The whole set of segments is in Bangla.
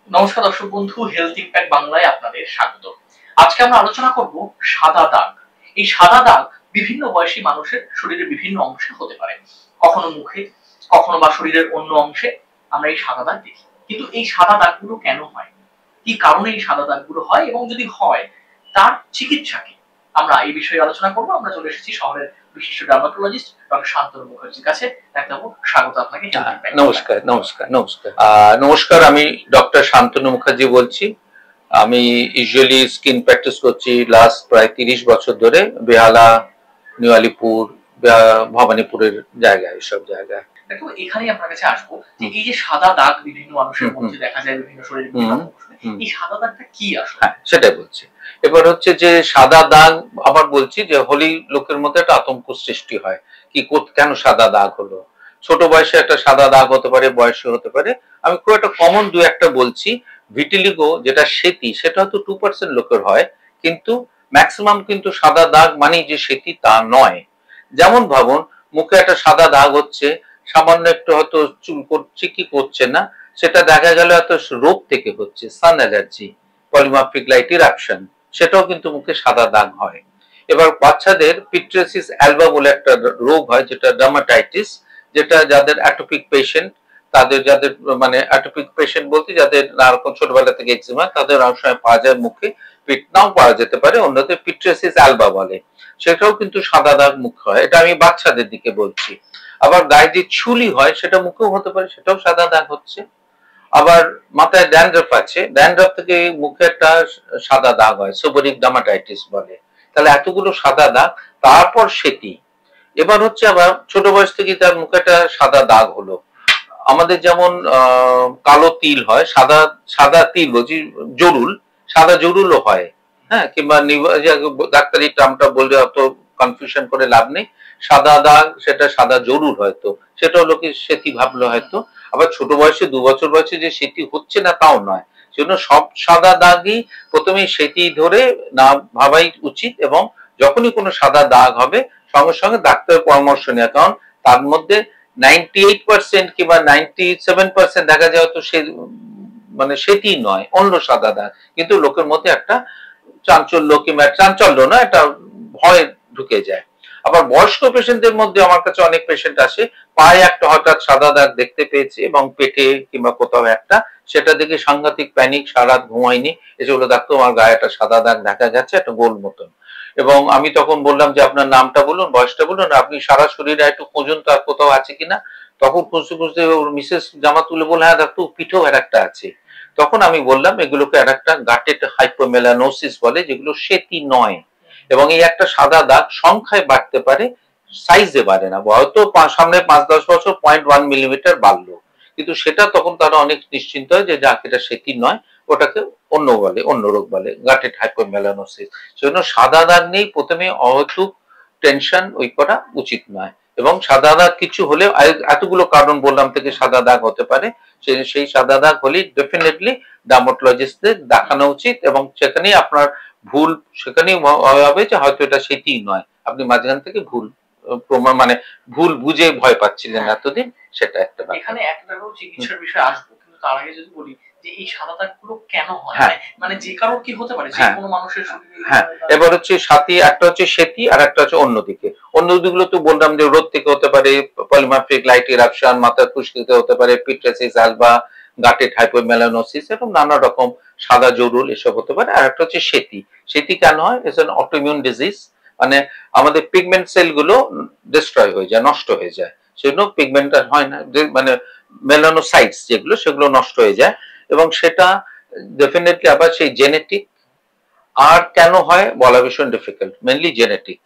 নমস্কার দর্শক বন্ধু, হেলথ ইম্প্যাক্ট বাংলায় আপনাদের স্বাগত। আজকে আমরা আলোচনা করব সাদা দাগ। এই সাদা দাগ বিভিন্ন বয়সী মানুষের শরীরের বিভিন্ন অংশে হতে পারে। কখনো মুখে, কখনো বা শরীরের অন্য অংশে আমরা এই সাদা দাগ দেখি। কিন্তু এই সাদা দাগগুলো কেন হয়, কি কারণে এই সাদা দাগগুলো হয়, এবং যদি হয় তার চিকিৎসা কি, আমরা এই বিষয়ে আলোচনা করব। আমরা চলে এসেছি শহরের বিশিষ্ট ডার্মাটোলজিস্ট ডক্টর শান্তনু মুখার্জির কাছে। ডাক্তারবাবু, স্বাগত আপনাকে। নমস্কার নমস্কার নমস্কার নমস্কার। আমি ডক্টর শান্তনু মুখার্জি বলছি। আমি ইউজুয়ালি স্কিন প্র্যাকটিস করছি লাস্ট প্রায় 30 বছর ধরে, বেহালা, নিউ আলিপুর, ভবানীপুরের জায়গায়, এসব জায়গায়। দেখো, এখানেই আপনার কাছে আসবো যে এই যে সাদা দাগ বিভিন্ন মানুষের মধ্যে দেখা যায়, বিভিন্ন শরীরের বিভিন্ন অংশে, এই সাদা দাগটা কি আসলে? সেটাই বলছি। এবার হচ্ছে যে সাদা দাগ, আবার বলছি যে হোলি লোকের মধ্যে একটা আতঙ্ক সৃষ্টি হয়, কি কেন সাদা দাগ হলো। ছোট বয়সে একটা সাদা দাগ হতে পারে, বয়সে হতে পারে। আমি খুব একটা কমন দু একটা বলছি। ভিটিলিগো, যেটা সেতি, সেটা হয়তো 2% লোকের হয়, কিন্তু ম্যাক্সিমাম কিন্তু সাদা দাগ মানে যে সেতি তা নয়। যেমন ভাবুন, মুখে একটা সাদা দাগ হচ্ছে, সামান্য একটু হয়তো চুল করছে কি করছে না, সেটা দেখা গেল এত রোগ থেকে হচ্ছে, সান অ্যালার্জি, পলিমার্ফিক লাইট ইরাপশন, সেটাও কিন্তু মুখে সাদা দাগ হয়। এবার বাচ্চাদের পিট্রেসিস অ্যালবা বলে একটা রোগ হয়, যেটা ডার্মাটাইটিস, যেটা যাদের অ্যাটোপিক পেশেন্ট, তাদের যাদের মানে অ্যাটোপিক পেশেন্ট বলতে যাদের নারকম ছোটবেলা থেকে এক্সিমা, তাদের অনেক সময় পাওয়া যায় মুখে, পিট নাও পাওয়া যেতে পারে, অন্যদের পিট্রেসিস অ্যালবা বলে। সেটাও কিন্তু সাদা দাগ মুখে হয়, এটা আমি বাচ্চাদের দিকে বলছি। আবার গায়ে যে ছুলি হয় সেটা মুখেও হতে পারে, সেটাও সাদা দাগ হচ্ছে। আবার মাথায় ড্যান্ড্রফ আছে, ড্যান্ড্রফ থেকে মুখে একটা সাদা দাগ হয়, সোবোরিক ডার্মাটাইটিস বলে। তাহলে এতগুলো সাদা দাগ, তারপর সেটি। এবার হচ্ছে আবার ছোট বয়স থেকে তার মুখে একটা সাদা দাগ হলো। আমাদের যেমন কালো তিল হয়, সাদা সাদা তিল বলছি, জরুল, সাদা জরুলও হয়। হ্যাঁ, কিংবা ডাক্তারি টার্মটা বললে অত কনফিউশন করে লাভ নেই। সাদা দাগ, সেটা সাদা জরুল হয়তো, সেটা হলো কি সেতি ভাবলো হয়তো। আবার ছোট বয়সে 2 বছর বয়সে যে সেটি হচ্ছে না তাও নয়। সেজন্য সব সাদা দাগই প্রথমে সেটি ধরে না ভাবাই উচিত, এবং যখনই কোনো সাদা দাগ হবে সঙ্গে সঙ্গে ডাক্তারের পরামর্শ নেওয়া। কারণ তার মধ্যে 98% কিংবা 97% দেখা যায় তো সে মানে সেটি নয়, অন্য সাদা দাগ, কিন্তু লোকের মধ্যে একটা চাঞ্চল্য, কিংবা চাঞ্চল্য না, একটা ভয় ঢুকে যায়। আবার বয়স্ক পেশেন্টদের মধ্যে আমার কাছে অনেক পেশেন্ট আসে, পায়ে একটা হঠাৎ সাদা দাগ দেখতে পেয়েছে, এবং পেটে কিংবা কোথাও একটা, সেটা দেখে সাংঘাতিক প্যানিক, সারা রাত ঘুমায়নি, এসে বলে ডাক্তার আমার গায়ে একটা সাদা দাগ দেখা যাচ্ছে, একটা গোল মতন। এবং আমি তখন বললাম যে আপনার নামটা বলুন, বয়সটা বলুন, আপনি সারা শরীরে একটু খুঁজুন তো আর কোথাও আছে কিনা। তখন খুঁজতে খুঁজতে ওর মিসেস জামা তুলে বলে, হ্যাঁ ডাক্তার পিঠেও আর একটা আছে। তখন আমি বললাম এগুলোকে আর একটা গাটেড হাইপোমেলানোসিস বলে, যেগুলো সেতি নয়। এবং এই একটা সাদা দাগ সংখ্যায় বাড়তে পারে, সাইজে বাড়ে না। হয়তো সামনে 5-10 বছর 0.1 মিলিমিটার বাড়লো, কিন্তু সেটা তখন তারা অনেক নিশ্চিন্ত হয় যে যাক, এটা সেটি নয়, ওটাকে অন্য বলে, অন্য রোগ বলে, গাটেড হাইপোমেলানোসিস। সেজন্য সাদা দাগ নেই প্রথমে অহেতুক টেনশন ওই করা উচিত নয়। এবং সাদা দাগ কিছু হলে, এতগুলো কারণ বললাম থেকে সাদা দাগ হতে পারে, সেই সাদা দাগ হলে ডেফিনেটলি ডার্মাটোলজিস্টদের দেখানো উচিত, এবং সেখানেই আপনার ভুল সেখানেই হবে যে হয়তো এটা সেটি নয়, আপনি মাঝখান থেকে ভুল প্রমাণ মানে ভুল বুঝে ভয় পাচ্ছিলেন এতদিন, সেটা একটা ব্যাপার। এখানে একটা চিকিৎসার বিষয় আসবো, কিন্তু তার আগে যদি বলি যে এই সাদা দাগগুলো কেন হয়, মানে যে কারো কি হতে পারে, যে কোনো মানুষের শরীরে? হ্যাঁ, এবার হচ্ছে সাথী, একটা হচ্ছে সেতি আর একটা হচ্ছে অন্যদিকে। অন্যদিকগুলো তো বললাম যে রোদ থেকে হতে পারে, পলিমার্ফিক লাইট ইরাপশন, মাথার খুশকিতে হতে পারে, পিট্রেসিস অ্যালবা, গাটেড হাইপোমেলানোসিস, এবং নানা রকম সাদা জরুল, এসব হতে পারে। আর একটা হচ্ছে সেতি। সেতি কেন হয়? ইটস অ্যান অটোইমিউন ডিজিজ, মানে আমাদের পিগমেন্ট সেলগুলো ডিস্ট্রয় হয়ে যায়, নষ্ট হয়ে যায়, সেজন্য পিগমেন্ট আর হয় না, মানে মেলানোসাইটস যেগুলো, সেগুলো নষ্ট হয়ে যায়। এবং সেটা ডেফিনেটলি আবার সেই জেনেটিক। আর কেন হয় বলা ভীষণ ডিফিকাল্ট, মেনলি জেনেটিক।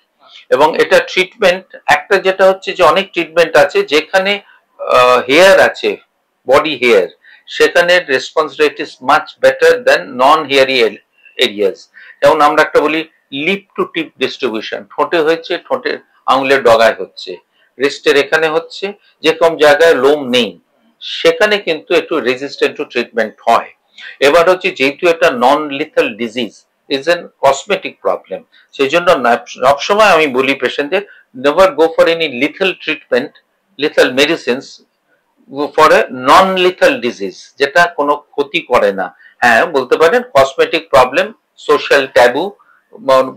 এবং এটা ট্রিটমেন্ট একটা যেটা হচ্ছে যে অনেক ট্রিটমেন্ট আছে যেখানে হেয়ার আছে, বডি হেয়ার, সেখানে response rate is much better then non hairy areas. যেমন আমরা একটা বলি লিপ টু টিপ ডিস্ট্রিবিউশন, ঠোঁটে হয়েছে, ঠোঁটের আঙুলের ডগায় হচ্ছে, রেস্টের এখানে হচ্ছে, যেরকম জায়গায় লোম নেই সেখানে কিন্তু একটু রেজিস্ট্যান্ট টু ট্রিটমেন্ট হয়। এবার হচ্ছে যেহেতু এটা non lethal disease, is an cosmetic problem, সেই জন্য সবসময় আমি বলি পেশেন্টদের never go for any lethal treatment, lethal medicines, for a non lethal disease, যেটা কোনো ক্ষতি করে না। হ্যাঁ বলতে পারেন কসমেটিক প্রবলেম, সোশ্যাল ট্যাবু,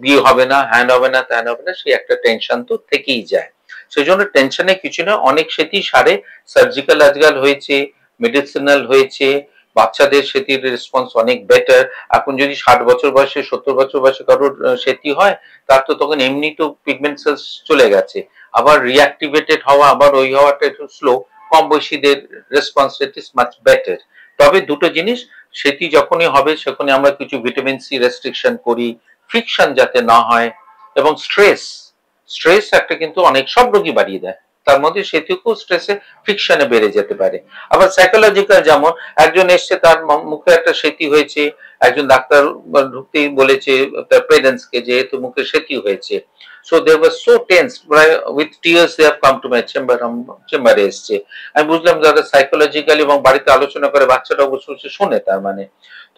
বিয়ে হবে না, হ্যান হবে না, ত্যান হবে না, সেই একটা টেনশন তো থেকেই যায়। সেই জন্য টেনশনে কিছু না, অনেক সেটি সারে, সার্জিক্যাল আজকাল হয়েছে, মেডিসিনাল হয়েছে, বাচ্চাদের সেটির রেসপন্স অনেক বেটার। এখন যদি 60 বছর বয়সে 70 বছর বয়সে কারোর সেটি হয়, তার তো তখন এমনি তো পিগমেন্ট সেলস চলে গেছে, আবার রিঅ্যাক্টিভেটেড হওয়া, আবার ওই হওয়াটা একটু স্লো। কম বয়সীদের response rate is much better. তবে দুটো জিনিস, সেটি যখনই হবে সেখানে আমরা কিছু ভিটামিন সি রেস্ট্রিকশন করি, ফ্রিকশন যাতে না হয়, এবং স্ট্রেস, স্ট্রেস একটা কিন্তু অনেক সব রোগী বাড়িয়ে দেয়, তার মধ্যে সেটিকেও স্ট্রেসে ফ্রিকশনে বেড়ে যেতে পারে। আবার সাইকোলজিক্যাল, যেমন একজন এসছে তার মুখে একটা সেতি হয়েছে, একজন ডাক্তার ঢুকতেই বলেছে তার পেরেন্টসকে যে তো মুখে সেতি হয়েছে, so they were so tense, with tears they have come to my চেম্বারে এসছে। আমি বুঝলাম যারা সাইকোলজিক্যালি এবং বাড়িতে আলোচনা করে বাচ্চাটা বসে বসে শোনে, তার মানে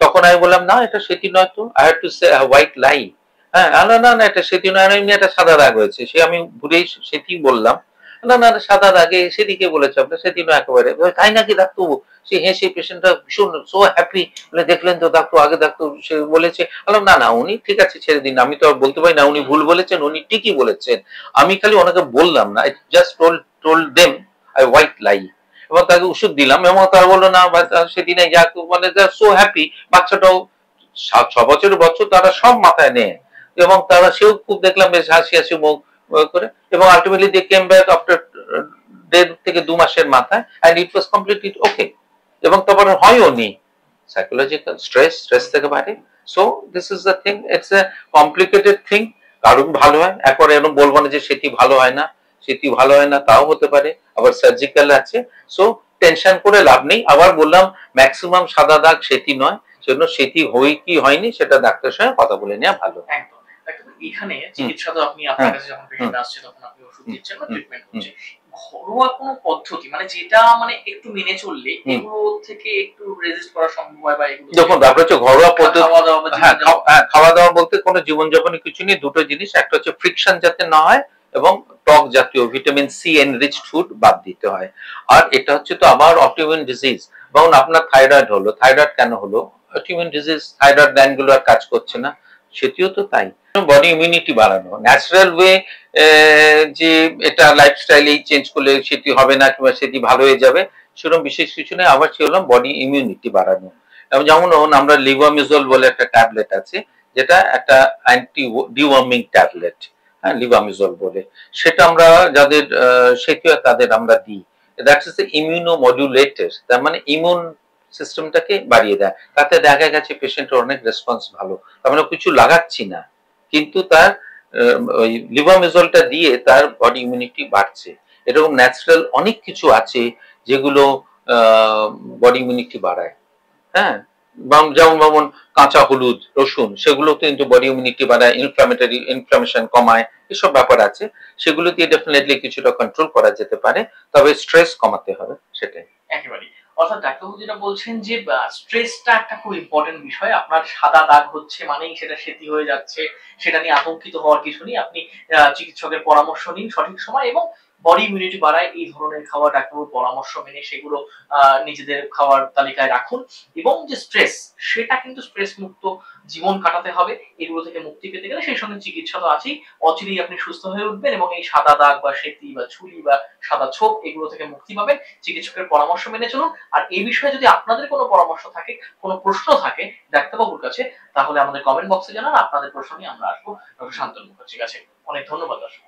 তখন আমি বললাম না এটা সেটি নয় তো, I had to say white লাই। হ্যাঁ না না না এটা সেটি নয়, এমনি একটা সাদা দাগ হয়েছে, সে আমি ঘুরেই সেটি বললাম, না না সাদা দাগে সেদিকে বলেছে আপনার, সেটি নয় একেবারে, তাই নাকি ডাক্তার? সে হেসে পেশেন্টটা ভীষণ সো হ্যাপি, বলে দেখলেন তো ডাক্তার, আগে ডাক্তার সে বলেছে। বললাম না না উনি ঠিক আছে ছেড়ে দিন, আমি তো আর বলতে পারি না উনি ভুল বলেছেন, উনি ঠিকই বলেছেন, আমি খালি ওনাকে বললাম না, I just told them I white লাই, এবং তাকে ওষুধ দিলাম, এবং তারা বললো না সেদিনে যা মানে সো হ্যাপি, বাচ্চাটাও 6 বছরের বছর তারা সব মাথায় নেয়, এবং তারা সেও খুব দেখলাম বেশ হাসি হাসি মুখ করে, এবং ultimately they came back after 1.5 থেকে 2 মাসের মাথায়, অ্যান্ড ইট ওয়াজ কমপ্লিটলি ওকে, এবং তারপর হয়ও নি। সাইকোলজিক্যাল স্ট্রেস, স্ট্রেস থেকে বাইরে। So this is the thing, it's a complicated thing. কারণ ভালো হয়, এখন এরকম বলবো না যে সেটি ভালো হয় না, সেটি ভালো হয় না তাও হতে পারে, আবার সার্জিক্যাল আছে। সো টেনশন করে লাভ নেই। আবার বললাম ম্যাক্সিমাম সাদা দাগ সেটি নয়, সেজন্য সেটি হই কি হয়নি সেটা ডাক্তারের সঙ্গে কথা বলে নেওয়া ভালো। একদম। এখানে চিকিৎসা তো আপনি আপনার কাছে যখন পেশেন্ট আসছে তখন আপনি ওষুধ দিচ্ছেন বা ট্রিটমেন্ট হচ্ছে, ঘরোয়া কোনো পদ্ধতি মানে যেটা মানে একটু মেনে চললে এগুলো থেকে একটু রেজিস্ট করা সম্ভব হয়, বা এগুলো দেখুন ব্যাপার হচ্ছে ঘরোয়া পদ্ধতি, খাওয়া দাওয়া বা খাওয়া দাওয়া বলতে কোনো জীবনযাপনে কিছু নেই, দুটো জিনিস, একটা হচ্ছে ফ্রিকশন যাতে না হয়, এবং টক জাতীয় ভিটামিন সি এনরিচড ফুড বাদ দিতে হয়। আর এটা হচ্ছে তো আবার অটোইমিউন ডিজিজ, যেমন আপনার থাইরয়েড হলো, থাইরয়েড কেন হলো? অটোইমিউন ডিজিজ, থাইরয়েড গ্ল্যান্ড গুলো আর কাজ করছে না, সেটিও তো তাই। বডি ইমিউনিটি বাড়ানো ন্যাচারাল ওয়ে, যে এটা লাইফস্টাইলেই চেঞ্জ করলে সেটি হবে না কিংবা সেটি ভালো হয়ে যাবে, সেরকম বিশেষ কিছু নেই। আবার সে হলাম বডি ইমিউনিটি বাড়ানো, এবং যেমন আমরা লিভামিজল বলে একটা ট্যাবলেট আছে, যেটা একটা অ্যান্টি ডিওয়ার্মিং ট্যাবলেট, হ্যাঁ লিভামিজল বলে, সেটা আমরা যাদের সেটিও তাদের আমরা দিই। দ্যাট ইজ ইমিউনো মডুলেটর, তার মানে ইমিউন সিস্টেমটাকে বাড়িয়ে দেয়, তাতে দেখা গেছে পেশেন্টের অনেক রেসপন্স ভালো। তার মানে কিছু লাগাচ্ছি না, কিন্তু তার ওই লিভামিজলটা দিয়ে তার বডি ইমিউনিটি বাড়ছে। এরকম ন্যাচারাল অনেক কিছু আছে যেগুলো বডি ইমিউনিটি বাড়ায়। হ্যাঁ যেমন কাঁচা হলুদ, রসুন, সেগুলো কিন্তু বডি ইমিউনিটি বাড়ায়, ইনফ্লামেশন কমায়, এসব ব্যাপার আছে, সেগুলো দিয়ে ডেফিনেটলি কিছুটা কন্ট্রোল করা যেতে পারে, তবে স্ট্রেস কমাতে হবে, সেটাই। একেবারেই। অর্থাৎ ডাক্তারবাবু যেটা বলছেন যে স্ট্রেসটা একটা খুব ইম্পর্টেন্ট বিষয়। আপনার সাদা দাগ হচ্ছে মানেই সেটা সেতি হয়ে যাচ্ছে, সেটা নিয়ে আতঙ্কিত হওয়ার কিছু নেই। আপনি চিকিৎসকের পরামর্শ নিন সঠিক সময়, এবং বডি ইমিউনিটি বাড়ায় এই ধরনের খাওয়া ডাক্তারবাবুর পরামর্শ মেনে সেগুলো নিজেদের খাওয়ার তালিকায় রাখুন। এবং যে স্ট্রেস, সেটা কিন্তু স্ট্রেস মুক্ত জীবন কাটাতে হবে। এগুলো থেকে মুক্তি পেতে গেলে সেই সঙ্গে চিকিৎসা তো আছেই, অচিরেই আপনি সুস্থ হয়ে উঠবেন এবং এই সাদা দাগ বা সেতি বা ছুরি বা সাদা ছোপ এগুলো থেকে মুক্তি পাবেন। চিকিৎসকের পরামর্শ মেনে চলুন। আর এই বিষয়ে যদি আপনাদের কোনো পরামর্শ থাকে, কোনো প্রশ্ন থাকে ডাক্তারবাবুর কাছে, তাহলে আমাদের কমেন্ট বক্সে জানান। আপনাদের প্রশ্ন নিয়ে আমরা আসবো ডক্টর শান্তনু মুখার্জির কাছে। অনেক ধন্যবাদ দর্শক।